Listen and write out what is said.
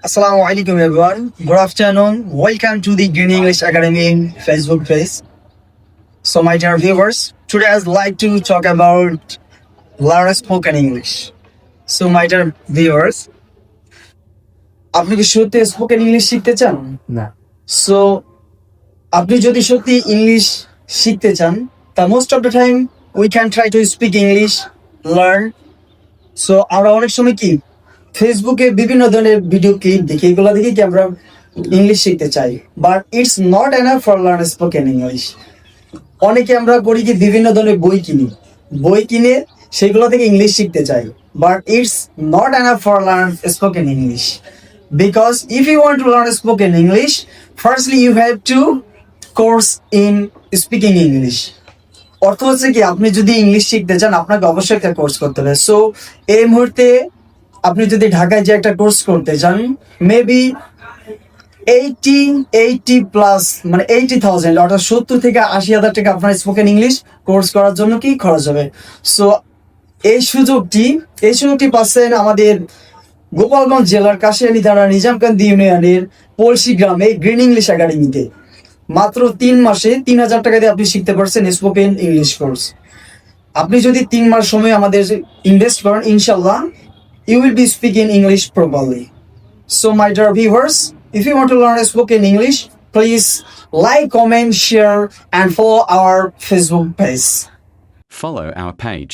Assalamu alaikum everyone. Good afternoon. Welcome to the Green English Academy Facebook page. So my dear viewers, today I'd like to talk about learn spoken English. So my dear viewers, আপনি কি সত্যি spoken English শিখতে চান? না। So আপনি যদি সত্যি English শিখতে চান, তা most of the time we can try to speak English, learn. So আমরা অনেক সময় কি ফেসবুকে বিভিন্ন ধরনের ভিডিও ক্লিপ দেখি, এগুলো দেখি কি আমরা ইংলিশ শিখতে চাই, but it's not enough for learn spoken English. অনেকে আমরা করি কি বিভিন্ন ধরনের বই কিনে সেগুলো থেকে ইংলিশ শিখতে চাই, but it's not enough for learn spoken English, because if you want to learn spoken English, firstly you have to course in speaking English. অর্থ হচ্ছে কি, আপনি যদি ইংলিশ শিখতে চান আপনাকে অবশ্যই একটা কোর্স করতে হবে। সো এই মুহূর্তে আপনি যদি ঢাকায় যে একটা কোর্স করতে চান, মেবি 80 প্লাস মানে 80,000 অর্থাৎ 70 থেকে 80,000 টাকা আপনার স্পোকেন ইংলিশ কোর্স করার জন্য কি খরচ হবে। সো এই সুযোগটি পাচ্ছেন আমাদের গোপালগঞ্জ জেলার কাশিয়ানী থানা নিজামকান্দি ইউনিয়নের পলসি গ্রামে গ্রিন ইংলিশ একাডেমিতে। মাত্র 3 মাসে 3,000 টাকা দিয়ে আপনি শিখতে পারছেন স্পোকেন ইংলিশ কোর্স। আপনি যদি 3 মাস সময় আমাদের ইনভেস্ট করেন, ইনশাল্লাহ you will be speaking English properly. So my dear viewers, if you want to learn spoken English, please like, comment, share and follow our Facebook page. Follow our page.